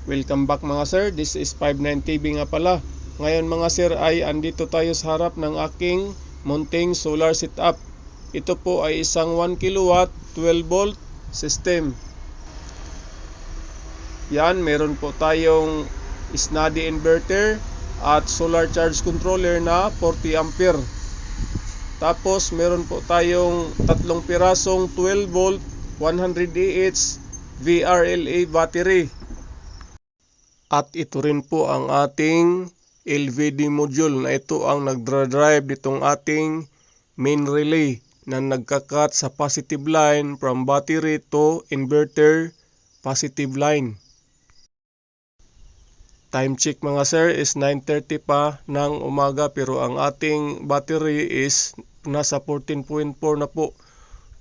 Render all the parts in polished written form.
Welcome back mga sir, this is 59TV nga pala. Ngayon mga sir ay andito tayo sa harap ng aking mounting solar setup. Ito po ay isang 1 kilowatt 12 volt system. Yan, meron po tayong SNADI inverter at solar charge controller na 40 ampere. Tapos meron po tayong tatlong pirasong 12 volt 100 Ah VRLA battery. At ito rin po ang ating LVD module na ito ang nagdra-drive nitong ating main relay na nagkakat sa positive line from battery to inverter positive line. Time check mga sir is 9:30 pa ng umaga pero ang ating battery is nasa 14.4 na po.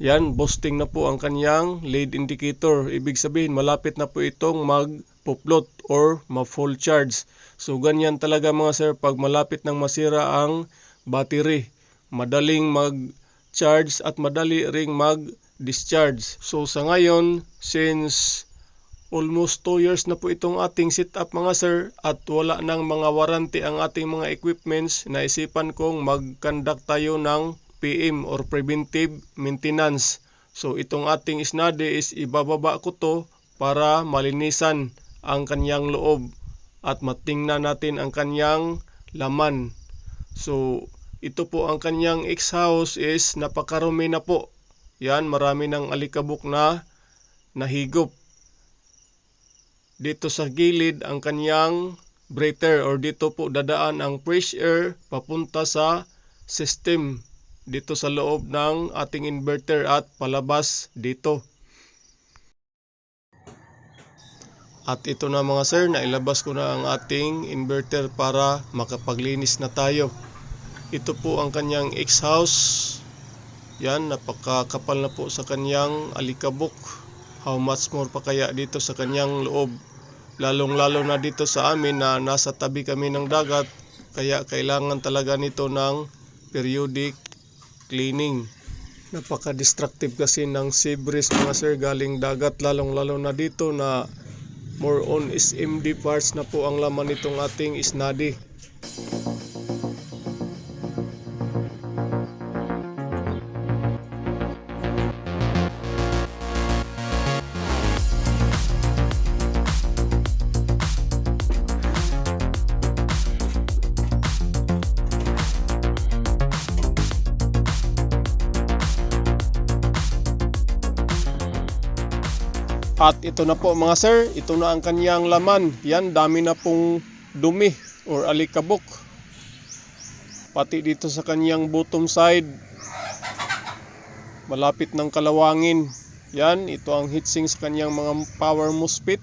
Yan, boosting na po ang kanyang lead indicator. Ibig sabihin malapit na po itong mag-float or ma-full charge. So ganyan talaga mga sir pag malapit nang masira ang battery. Madaling mag-charge at madali ring mag-discharge. So sa ngayon, since almost 2 years na po itong ating setup mga sir at wala nang mga warranty ang ating mga equipments, naisipan kong mag-conduct tayo ng PM or preventive maintenance. So itong ating SNADI is ibababa ko to para malinisan ang kanyang loob at matingnan natin ang kanyang laman. So ito po ang kanyang exhaust is napakarumi na po. Yan, marami ng alikabok na nahigop. Dito sa gilid ang kanyang breather or dito po dadaan ang fresh air papunta sa system dito sa loob ng ating inverter at palabas dito. At ito na mga sir, nailabas ko na ang ating inverter para makapaglinis na tayo. Ito po ang kanyang exhaust. Yan, napakakapal na po sa kanyang alikabok. How much more pa kaya dito sa kanyang loob? Lalong-lalo na dito sa amin na nasa tabi kami ng dagat, kaya kailangan talaga nito ng periodic cleaning. Napaka-destructive kasi ng sea breeze mga sir galing dagat, lalong-lalo na dito na more on SMD parts na po ang laman nitong ating SNADI. At ito na po mga sir, ito na ang kanyang laman. Yan, dami na pong dumi or alikabok. Pati dito sa kanyang bottom side, malapit ng kalawangin. Yan, ito ang heatsink sa kanyang mga power MOSFET.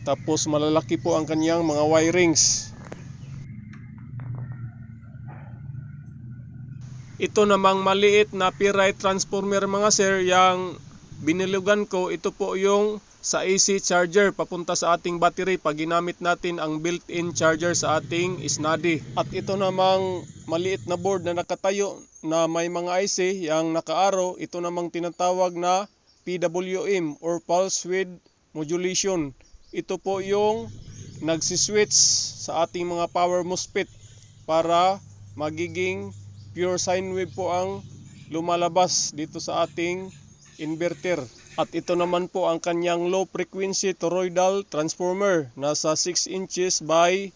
Tapos malalaki po ang kanyang mga wirings. Ito namang maliit na Pirite transformer mga sir, yang binilugan ko, ito po yung sa AC charger papunta sa ating battery pag ginamit natin ang built-in charger sa ating SNADI. At ito namang maliit na board na nakatayo na may mga IC yang naka-arrow, ito namang tinatawag na PWM or pulse width modulation. Ito po yung nagsiswitch sa ating mga power MOSFET para magiging pure sine wave po ang lumalabas dito sa ating inverter. At ito naman po ang kanyang low frequency toroidal transformer. Nasa 6 inches by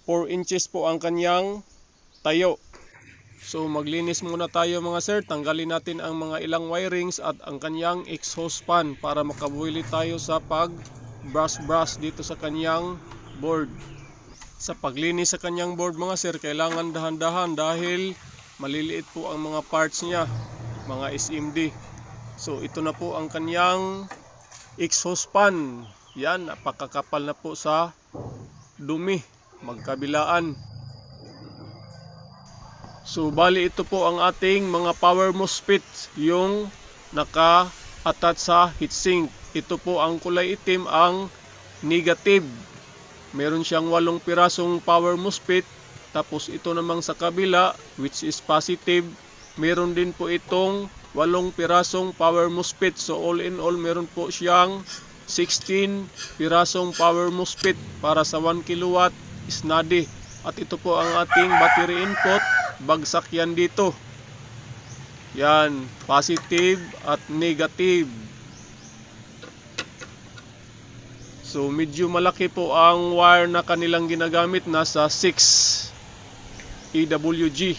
4 inches po ang kanyang tayo. So maglinis muna tayo mga sir. Tanggalin natin ang mga ilang wirings at ang kanyang exhaust fan para makabuili tayo sa pag brush dito sa kanyang board. Sa paglinis sa kanyang board mga sir, kailangan dahan-dahan dahil maliliit po ang mga parts niya, mga SMD. So ito na po ang kanyang exhaust fan. Yan, napakakapal na po sa dumi, magkabilaan. So bali ito po ang ating mga power MOSFET, yung naka-attach sa heatsink. Ito po ang kulay itim, ang negative. Meron siyang 8 pirasong power MOSFET. Tapos ito namang sa kabila, which is positive, meron din po itong 8 pirasong power MOSFET. So all in all, meron po siyang 16 pirasong power MOSFET para sa 1 kilowatt SNADI. At ito po ang ating battery input. Bagsak yan dito. Yan, positive at negative. So medyo malaki po ang wire na kanilang ginagamit, nasa 6 EWG.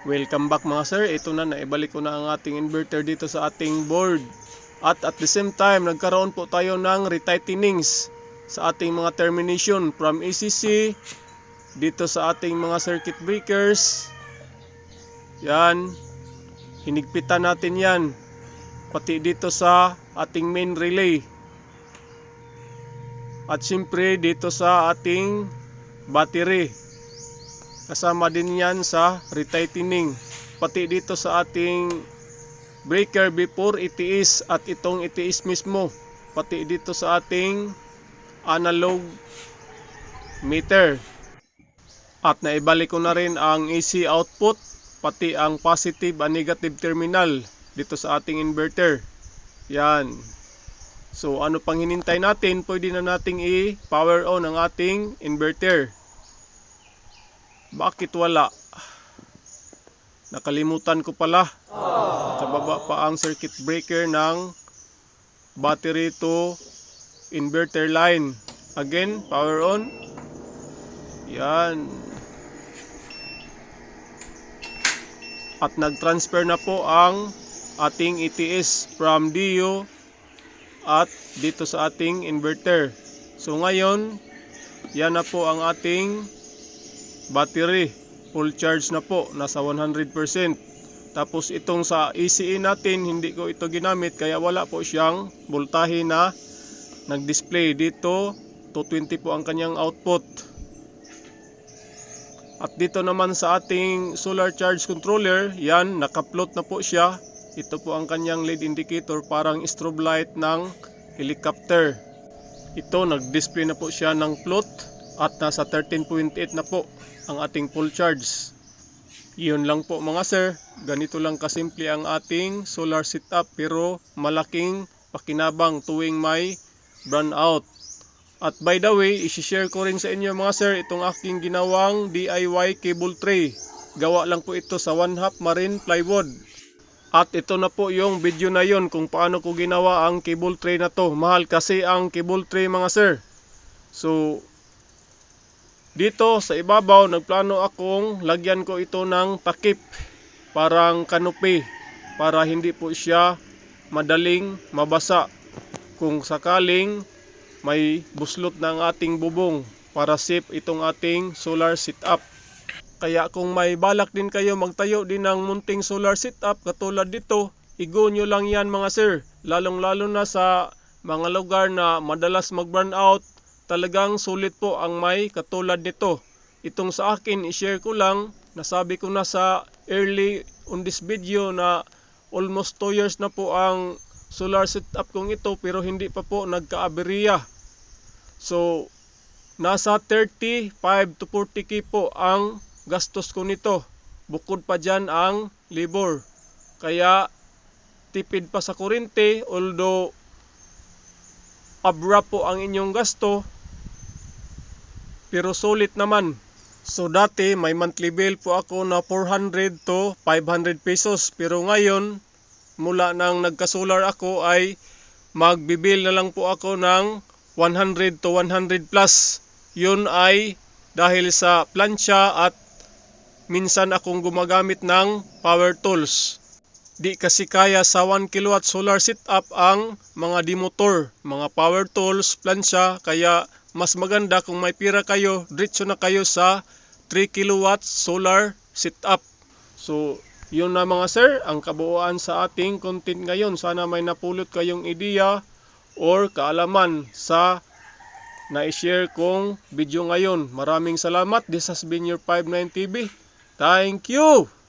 Welcome back mga sir. Ito na, naibalik ko na ang ating inverter dito sa ating board. At the same time, nagkaroon po tayo ng retightings sa ating mga termination from ECC dito sa ating mga circuit breakers. Yan, hinigpitan natin yan. Pati dito sa ating main relay. At siyempre dito sa ating battery. Kasama din yan sa retightening. Pati dito sa ating breaker before itiis at itong itiis mismo. Pati dito sa ating analog meter. At naibalik ko na rin ang AC output, pati ang positive and negative terminal dito sa ating inverter. Yan. So ano pang hinintay natin? Pwede na nating i-power on ang ating inverter. Bakit wala? Nakalimutan ko pala. Nakababa pa ang circuit breaker ng battery to inverter line. Again, power on. Yan. At nag-transfer na po ang ating ETS from DU at dito sa ating inverter. So ngayon, yan na po ang ating battery, full charge na po, nasa 100%. Tapos itong sa ECE natin, hindi ko ito ginamit kaya wala po siyang voltahe na nag-display. Dito 220 po ang kanyang output. At dito naman sa ating solar charge controller, yan, naka-float na po siya. Ito po ang kanyang lead indicator, parang strobe light ng helicopter. Ito, nag-display na po siya ng float at nasa 13.8 na po ang ating full charge. Iyon lang po mga sir. Ganito lang kasimple ang ating solar setup, pero malaking pakinabang tuwing may brownout. At by the way, isi-share ko rin sa inyo mga sir itong aking ginawang DIY cable tray. Gawa lang po ito sa 1/2 marine plywood. At ito na po yung video na yon kung paano ko ginawa ang cable tray na to. Mahal kasi ang cable tray mga sir. So dito sa ibabaw, nagplano akong lagyan ko ito ng takip, parang canopy, para hindi po siya madaling mabasa kung sakaling may buslot ng ating bubong, para safe itong ating solar setup. Kaya kung may balak din kayo magtayo din ng munting solar setup katulad dito, i-go nyo lang yan mga sir. Lalong lalo na sa mga lugar na madalas mag-burn out. Talagang sulit po ang may katulad nito. Itong sa akin, i-share ko lang. Nasabi ko na sa early on this video na almost 2 years na po ang solar setup kong ito, pero hindi pa po nagka-aberya. So, nasa 35 to 40k po ang gastos ko nito. bukod pa dyan ang labor. Kaya tipid pa sa kuryente, although abra po ang inyong gasto, pero sulit naman. So dati may monthly bill po ako na 400 to 500 pesos, pero ngayon mula nang nagka-solar ako ay magbibil na lang po ako ng 100 to 100 plus. Yun ay dahil sa plancha at minsan akong gumagamit ng power tools. Di kasi kaya sa 1 kilowatt solar setup ang mga demotor, mga power tools, plancha, kaya mas maganda kung may pira kayo, diretso na kayo sa 3 kilowatt solar setup. So, yun na mga sir, ang kabuuan sa ating content ngayon. Sana may napulot kayong ideya or kaalaman sa na-share kong video ngayon. Maraming salamat. This has been your 59 TV. Thank you!